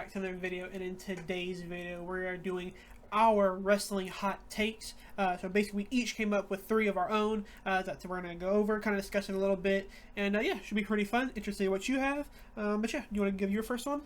back to the video, and in today's video we are doing our wrestling hot takes. So basically we each came up with 3 of our own that we're going to go over, kind of discuss it a little bit, and yeah, should be pretty fun. Interested in what you have, but yeah, do you want to give your first one?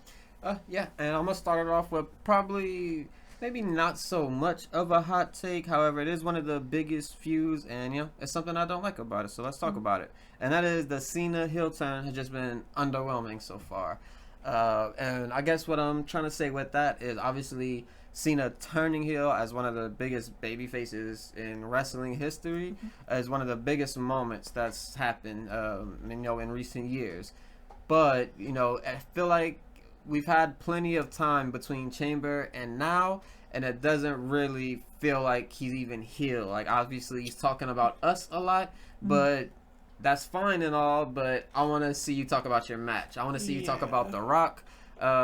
Yeah, and I'm going to start it off with probably maybe not so much of a hot take. However, it is one of the biggest feuds, and it's something I don't like about it, so let's talk about it. And that is the Cena heel turn has just been underwhelming so far. And I guess what I'm trying to say with that is obviously Cena turning heel as one of the biggest baby faces in wrestling history is one of the biggest moments that's happened, in recent years. But, I feel like we've had plenty of time between Chamber and now, and it doesn't really feel like he's even heel. Like, obviously, he's talking about us a lot, but that's fine and all, but I want to see you talk about your match. I want to see you talk about The Rock,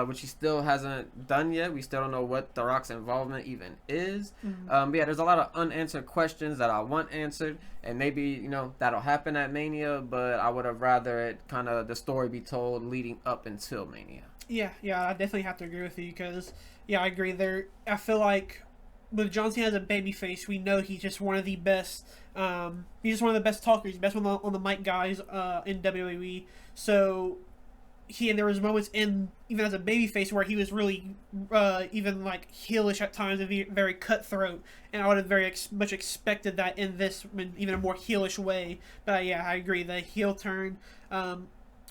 which he still hasn't done yet. We still don't know what The Rock's involvement even is. But yeah, there's a lot of unanswered questions that I want answered, and maybe, that'll happen at Mania, but I would have rather it kind of the story be told leading up until Mania. Yeah, I definitely have to agree with you because, I agree there. I feel like with John Cena as a babyface, we know he's just one of the best. He's just one of the best talkers, best one on the mic guys in WWE. So there was moments even as a babyface where he was really even like heelish at times and very cutthroat, and I would have very much expected that in this in even a more heelish way. But yeah, I agree. The heel turn.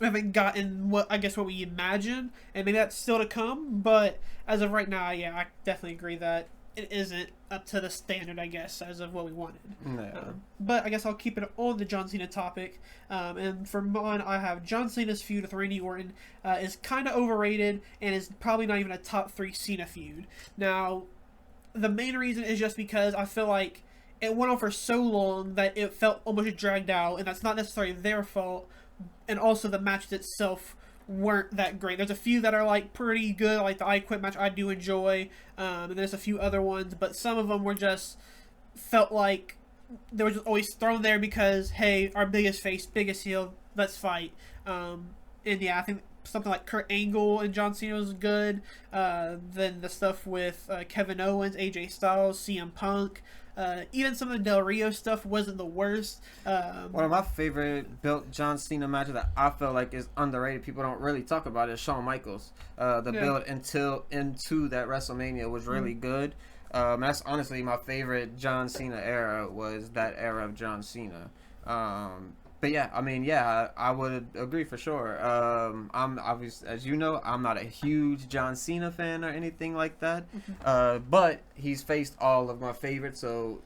We haven't gotten what we imagine, and maybe that's still to come. But as of right now, I definitely agree that it isn't up to the standard, I guess, as of what we wanted. No. But I guess I'll keep it on the John Cena topic. And for mine, I have John Cena's feud with Randy Orton is kind of overrated and is probably not even a top 3 Cena feud. Now, the main reason is just because I feel like it went on for so long that it felt almost dragged out, and that's not necessarily their fault. And also the matches itself weren't that great. There's a few that are like pretty good, like the I Quit match I do enjoy, and there's a few other ones, but some of them were just felt like they were just always thrown there because, hey, our biggest face, biggest heel, let's fight. And yeah, I think something like Kurt Angle and John Cena was good. Then the stuff with Kevin Owens, AJ Styles, CM Punk. Even some of the Del Rio stuff wasn't the worst. One of my favorite built John Cena matches that I feel like is underrated, people don't really talk about it, is Shawn Michaels. Build into that WrestleMania was really good. That's honestly my favorite John Cena era, was that era of John Cena. But yeah, I would agree for sure. I'm obviously, as you know, I'm not a huge John Cena fan or anything like that. But he's faced all of my favorites, so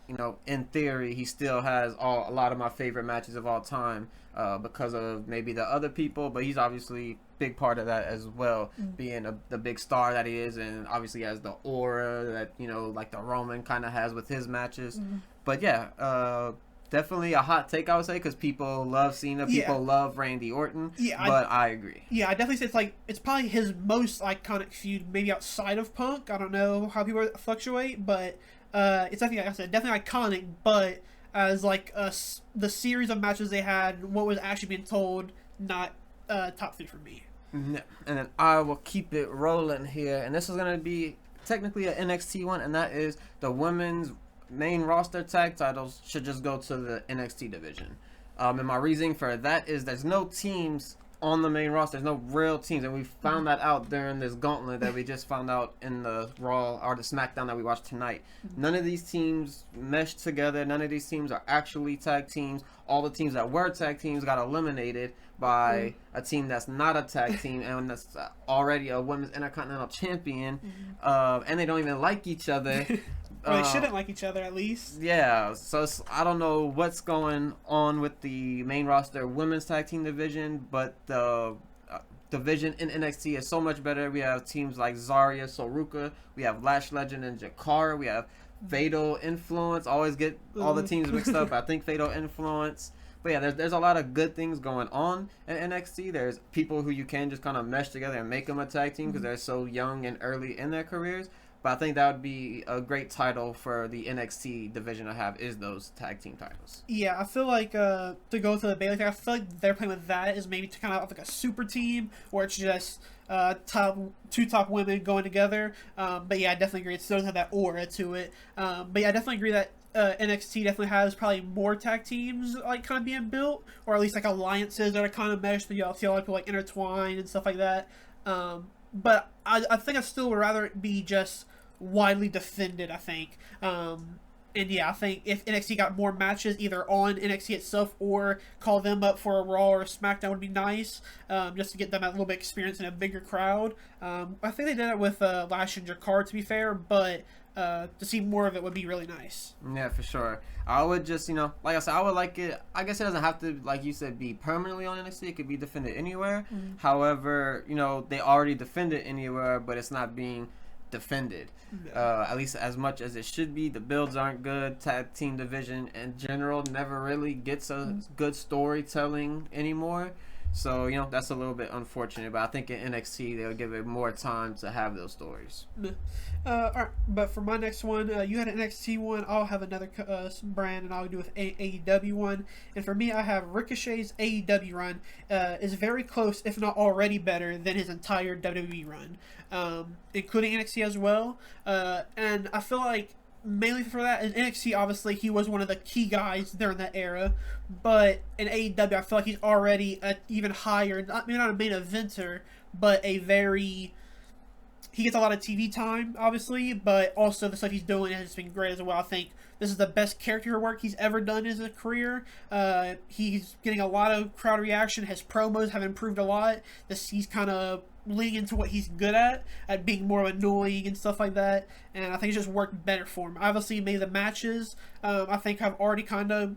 in theory, he still has a lot of my favorite matches of all time because of maybe the other people. But he's obviously a big part of that as well, being the big star that he is, and obviously has the aura that like the Roman kind of has with his matches. But yeah. Definitely a hot take, I would say, because people love Cena, people love Randy Orton, but I agree. Yeah, I definitely say it's probably his most iconic feud, maybe outside of Punk. I don't know how people fluctuate, but it's definitely, like I said, definitely iconic, but as like the series of matches they had, what was actually being told, not top 3 for me. No. And then I will keep it rolling here, and this is going to be technically an NXT one, and that is the women's main roster tag titles should just go to the NXT division. And my reasoning for that is there's no teams on the main roster. There's no real teams, and we found that out during this gauntlet that we just found out in the Raw or the SmackDown that we watched tonight. None of these teams meshed together. None of these teams are actually tag teams. All the teams that were tag teams got eliminated by a team that's not a tag team and that's already a women's intercontinental champion, and they don't even like each other. Or they shouldn't like each other, at least. Yeah, so I don't know what's going on with the main roster women's tag team division, but the division in NXT is so much better. We have teams like Zarya, Soruka, we have Lash Legend and Jakara, we have Fatal Influence. Always get all the teams mixed up. I think Fatal Influence. But yeah, there's a lot of good things going on in NXT. There's people who you can just kind of mesh together and make them a tag team because they're so young and early in their careers. But I think that would be a great title for the NXT division to have, is those tag team titles. Yeah, I feel like to go to the Bayley thing, I feel like they're playing with that is maybe to kind of have like a super team where it's just two top women going together. But yeah, I definitely agree. It still doesn't have that aura to it. But yeah, I definitely agree that NXT definitely has probably more tag teams like kind of being built, or at least like alliances that are kind of meshed. You know, feel like people like intertwined and stuff like that. But I think I still would rather it be just widely defended. I think. And yeah, I think if NXT got more matches either on NXT itself or call them up for a Raw or a SmackDown would be nice, just to get them a little bit of experience in a bigger crowd. I think they did it with Lash and Jakar, to be fair, but to see more of it would be really nice. Yeah, for sure. I would just, like I said, I would like it. I guess it doesn't have to, like you said, be permanently on NXT. It could be defended anywhere. Mm-hmm. However, they already defended anywhere, but it's not being defended, at least as much as it should be. The builds aren't good. Tag team division in general never really gets a good storytelling anymore, so that's a little bit unfortunate. But I think in NXT they'll give it more time to have those stories. Alright, but for my next one, you had an NXT one, I'll have another brand, and I'll do with AEW one. And for me, I have Ricochet's AEW run is very close, if not already better, than his entire WWE run, including NXT as well. And I feel like mainly for that, in NXT, obviously, he was one of the key guys during that era. But in AEW, I feel like he's already even higher, maybe not a main eventer, but a very... He gets a lot of TV time, obviously, but also the stuff he's doing has been great as well. I think this is the best character work he's ever done in his career. He's getting a lot of crowd reaction. His promos have improved a lot. He's kind of leaning into what he's good at being more annoying and stuff like that. And I think it's just worked better for him. Obviously, maybe the matches, I think, have already kind of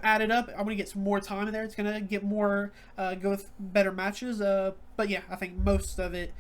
added up. I'm going to get some more time in there. It's going to get more, go with better matches. But yeah, I think most of it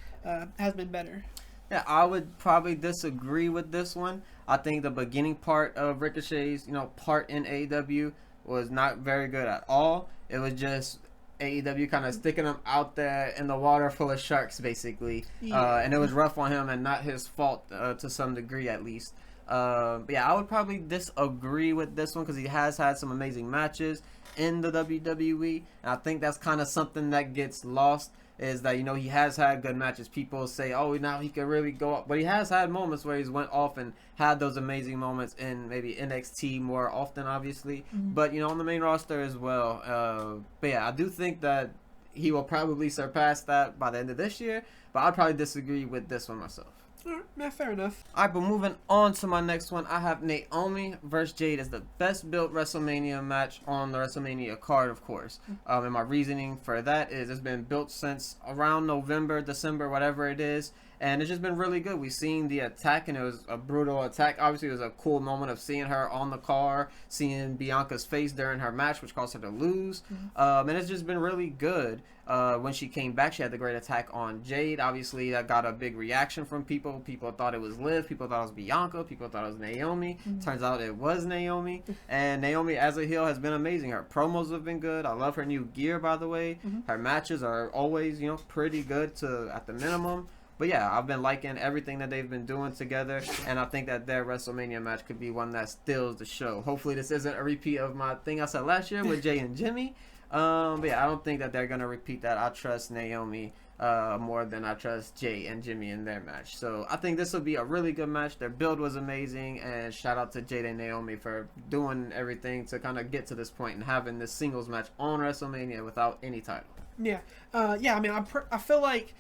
has been better. Yeah, I would probably disagree with this one. I think the beginning part of Ricochet's, part in AEW was not very good at all. It was just AEW kind of sticking him out there in the water full of sharks, basically. Yeah. And it was rough on him and not his fault to some degree, at least. But yeah, I would probably disagree with this one because he has had some amazing matches in the WWE. And I think that's kind of something that gets lost, is that, he has had good matches. People say, oh, now he can really go up. But he has had moments where he's went off and had those amazing moments in maybe NXT more often, obviously. Mm-hmm. But, on the main roster as well. But yeah, I do think that he will probably surpass that by the end of this year. But I'd probably disagree with this one myself. Alright, yeah, fair enough. Alright, but moving on to my next one, I have Naomi versus Jade as the best built WrestleMania match on the WrestleMania card, of course. And my reasoning for that is it's been built since around November, December, whatever it is. And it's just been really good. We've seen the attack, and it was a brutal attack. Obviously, it was a cool moment of seeing her on the car, seeing Bianca's face during her match, which caused her to lose. Mm-hmm. And it's just been really good. When she came back, she had the great attack on Jade. Obviously, that got a big reaction from people. People thought it was Liv. People thought it was Bianca. People thought it was Naomi. Mm-hmm. Turns out it was Naomi. And Naomi, as a heel, has been amazing. Her promos have been good. I love her new gear, by the way. Mm-hmm. Her matches are always, pretty good at the minimum. But yeah, I've been liking everything that they've been doing together, and I think that their WrestleMania match could be one that steals the show. Hopefully this isn't a repeat of my thing I said last year with Jay and Jimmy. But yeah, I don't think that they're going to repeat that. I trust Naomi more than I trust Jay and Jimmy in their match. So I think this will be a really good match. Their build was amazing, and shout out to Jade and Naomi for doing everything to kind of get to this point and having this singles match on WrestleMania without any title. Yeah. Yeah, I mean, I feel like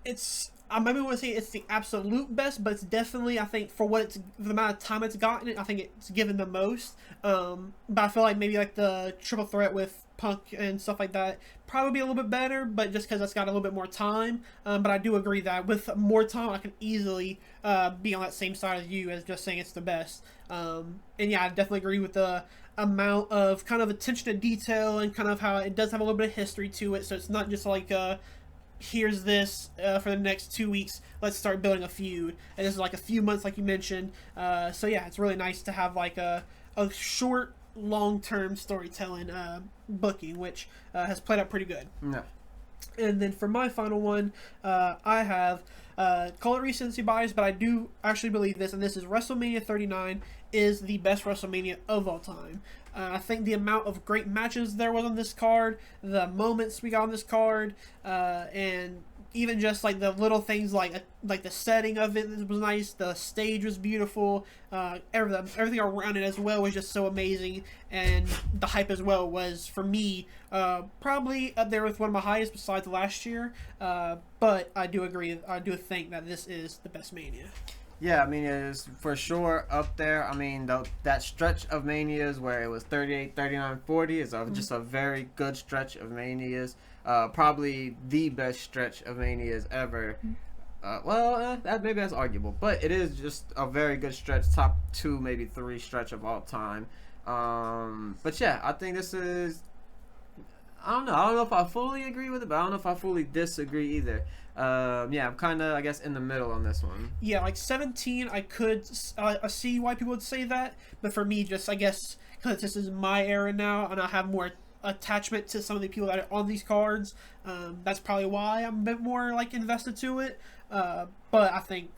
it's... I maybe want to say it's the absolute best, but it's definitely, I think, for the amount of time it's gotten, I think it's given the most. But I feel like maybe like the triple threat with Punk and stuff like that probably be a little bit better, but just because it's got a little bit more time. But I do agree that with more time, I can easily be on that same side as you as just saying it's the best. And yeah, I definitely agree with the amount of kind of attention to detail and kind of how it does have a little bit of history to it. So it's not just like here's this for the next 2 weeks, let's start building a feud, and this is like a few months like you mentioned. So yeah, it's really nice to have like a short long-term storytelling booking, which has played out pretty good. Yeah. And then for my final one, I have Call it recency bias, but I do actually believe this, and this is WrestleMania 39 is the best WrestleMania of all time. I think the amount of great matches there was on this card, the moments we got on this card, and even just like the little things like the setting of it was nice, the stage was beautiful, everything around it as well was just so amazing, and the hype as well was, for me, probably up there with one of my highest besides last year. But I do agree, I do think that this is the best Mania. Yeah, I mean, it is for sure up there. I mean, that stretch of Manias where it was 38, 39, 40 is just a very good stretch of Manias. Probably the best stretch of Manias ever. Maybe that's arguable, but it is just a very good stretch, top 2, maybe 3 stretch of all time. But yeah, I think this is. I don't know if I fully agree with it, but I don't know if I fully disagree either. Yeah, I'm kind of, I guess, in the middle on this one. Yeah, like 17, I could see why people would say that, but for me, just, I guess, because this is my era now, and I have more attachment to some of the people that are on these cards, that's probably why I'm a bit more, like, invested to it. But I think,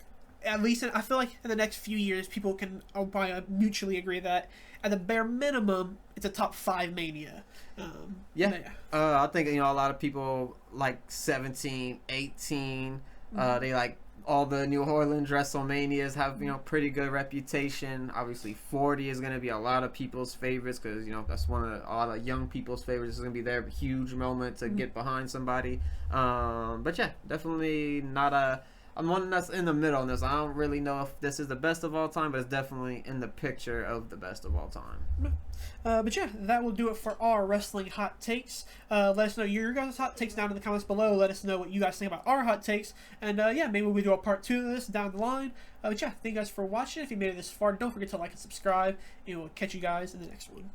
at least, I feel like in the next few years, people can probably mutually agree that, at the bare minimum, it's a top 5 Mania. I think, a lot of people like 17, 18. They like all the New Orleans WrestleManias have, pretty good reputation. Obviously, 40 is going to be a lot of people's favorites because, that's one of a lot of young people's favorites. It's going to be their huge moment to get behind somebody. But yeah, definitely not I'm one that's in the middle on this. I don't really know if this is the best of all time, but it's definitely in the picture of the best of all time. But yeah, that will do it for our wrestling hot takes. Let us know your guys' hot takes down in the comments below. Let us know what you guys think about our hot takes. And yeah, maybe we'll do a part 2 of this down the line. But yeah, thank you guys for watching. If you made it this far, don't forget to like and subscribe. And we'll catch you guys in the next one.